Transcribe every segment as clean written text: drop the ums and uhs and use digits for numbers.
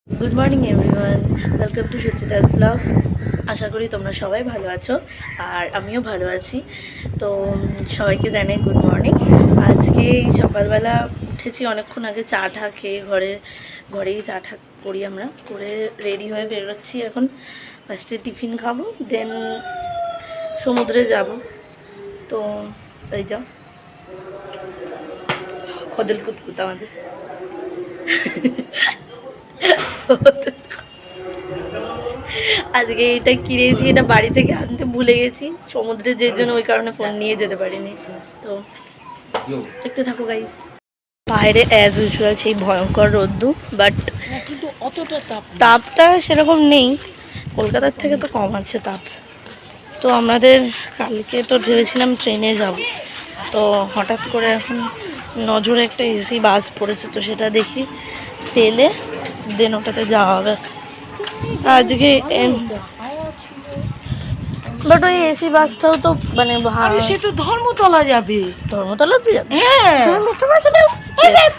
Good morning everyone, welcome to Suchita's blog. আশা করি তোমরা সবাই ভালো আছো আর আমিও ভালো আছি। তো সবাইকে জানাই গুড মর্নিং। আজকে সকালবেলা উঠেছি অনেকক্ষণ আগে, চা টা খেয়ে ঘরেই চা টা করি আমরা, করে রেডি হয়ে বেরোচ্ছি এখন। ফার্স্টে টিফিন খাবো, দেন সমুদ্রে যাব। তো এই যাও হদল কুতকুত আমাদের আজকে এটা কিনেছি, এটা বাড়ি থেকে আনতে ভুলে গেছি সমুদ্রে, যে জন্য ওই কারণে ফোন নিয়ে যেতে পারিনি। তো দেখতে থাকো গাইস। বাইরে অ্যাজ ইউজুয়াল সেই ভয়ঙ্কর রোদ্দুর, বাট কিন্তু অতটা তাপটা সেরকম নেই, কলকাতার থেকে তো কম আছে তাপ। তো আমাদের কালকে তো ভেবেছিলাম ট্রেনে যাব, তো হঠাৎ করে এখন নজরে একটা এসি বাস পড়েছে, তো সেটা দেখি পেলে দেন ওটাতে যাওয়া হবে আজকে। বাট ওই এসি বাসটাও তো মানে সে তো ধর্মতলা যাবে। ধর্মতলা যাবে? হ্যাঁ, হ্যাঁ,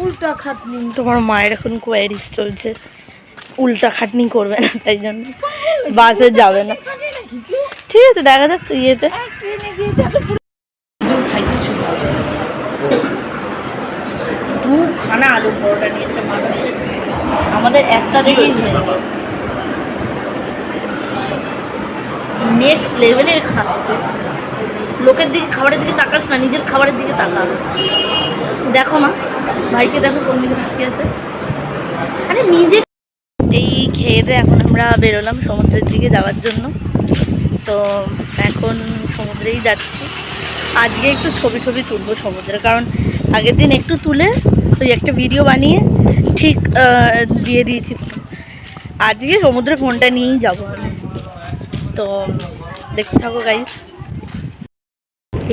উল্টা খাটনি। তোমার মায়ের এখন কোয়ারিজ চলছে, উল্টা খাটনি করবে না, তাই জন্য বাসে যাবে না। ঠিক আছে, দেখা যাক ইয়েতে। খাইতে শুরু হবে। দুখানা আলু পরোটা নিয়েছে মানুষের, আমাদের একটা দিকেই হয়ে গেল। নেক্সট লেভেলের খাচ্ছে, লোকের দিকে খাবারের দিকে তাকাস না, নিজের খাবারের দিকে তাকা। দেখো মা, ভাইকে দেখো কোন দিকে তাকিয়ে আছে, আরে নিজে। এই খেয়ে দিয়ে এখন আমরা বেরোলাম সমুদ্রের দিকে যাওয়ার জন্য। তো এখন সমুদ্রেই যাচ্ছি। আজকে একটু ছবি তুলবো সমুদ্রে, কারণ আগের দিন একটু তুলে ওই একটা ভিডিও বানিয়ে ঠিক দিয়ে দিয়েছি। আজকে সমুদ্রে ফোনটা নিয়েই যাবো আমি। তো দেখতে থাকো গাইস।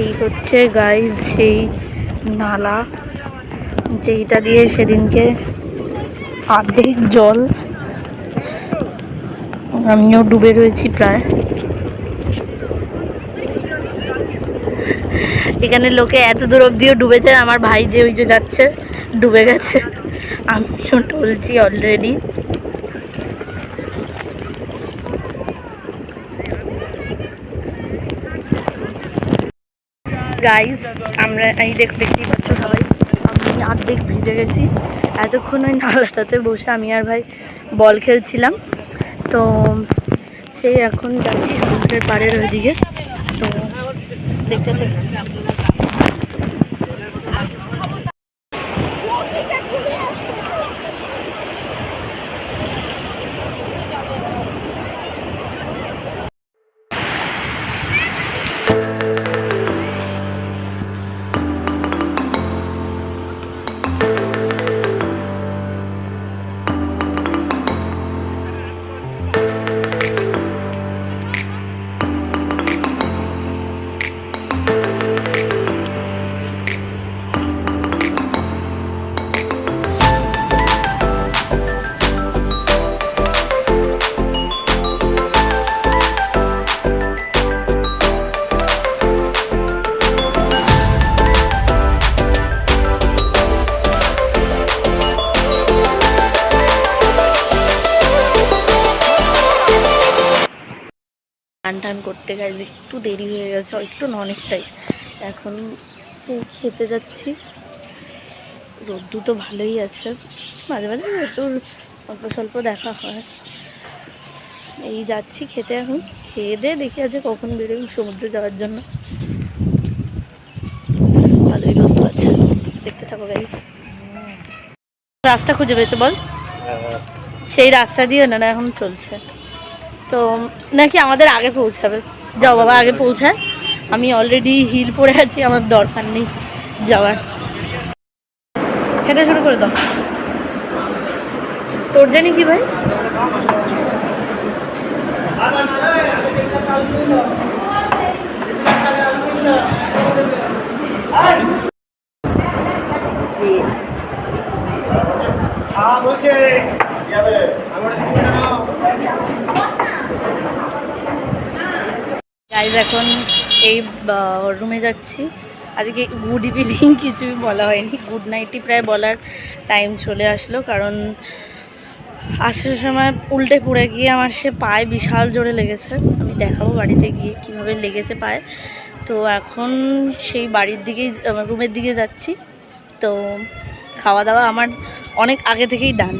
এই হচ্ছে গাইস সেই নালা, যেইটা দিয়ে সেদিনকে অর্ধেক জল, আমিও ডুবে রয়েছি প্রায়। এখানে লোকে এত দূর অব্দিও ডুবেছে, আমার ভাই যে ওই যে যাচ্ছে ডুবে গেছে, আমিও টলছি অলরেডি। গাইস আমরা এই দেখতেই পাচ্ছ সবাই, আমি অর্ধেক ভিজে গেছি। এতক্ষণ ওই নালাটাতে বসে আমি আর ভাই বল খেলছিলাম। তো সেই এখন যাচ্ছি সমুদ্রের পাড়ের ওইদিকে। তো দেখতে টান করতে গেছে, একটু দেরি হয়ে গেছে, একটু না অনেকটাই। এখন খেতে যাচ্ছি। রোদ্দু তো ভালোই আছে, মাঝে মাঝে রোদ্দুর অল্প স্বল্প দেখা হয়। এই যাচ্ছি খেতে, এখন খেয়ে দিয়ে দেখি আছে কখন বেরোই সমুদ্রে যাওয়ার জন্য। ভালোই রোদ্দু আছে, দেখতে থাকো গাইস। রাস্তা খুঁজে পেয়েছে বল? সেই রাস্তা দিয়ে না এখন চলছে, তো নাকি আমাদের আগে পৌঁছাবে। যাও বাবা, আগে পৌঁছায়, আমি অলরেডি হিল পরে আছি, আমার দরকার নেই যাওয়ার। খেতে শুরু করে দাও। তোর জানি কি ভাই, গাইজ এখন এই রুমে যাচ্ছি। আজকে গুড ইভিনিং কিছুই বলা হয়নি, গুড নাইটই প্রায় বলার টাইম চলে আসলো, কারণ আসার সময় উল্টে পড়ে গিয়ে আমার সে পায়ে বিশাল জোরে লেগেছে। আমি দেখাবো বাড়িতে গিয়ে কিভাবে লেগেছে পায়ে। তো এখন সেই বাড়ির দিকেই রুমের দিকে যাচ্ছি। তো খাওয়া দাওয়া আমার অনেক আগে থেকেই done.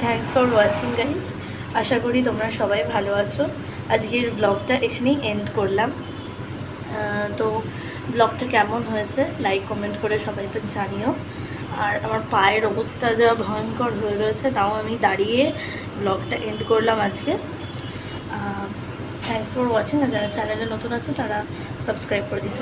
Thanks for watching guys. আশা করি তোমরা সবাই ভালো আছো। আজকের ব্লগটা এখানেই এন্ড করলাম। তো ব্লগটা কেমন হয়েছে লাইক কমেন্ট করে সবাই তো জানিও। আর আমার পায়ের অবস্থা যা ভয়ঙ্কর হয়ে রয়েছে, তাও আমি দাঁড়িয়ে ব্লগটা এন্ড করলাম আজকে। Thanks for watching. আর যারা চ্যানেলে নতুন আছে তারা সাবস্ক্রাইব করে দিয়েছে।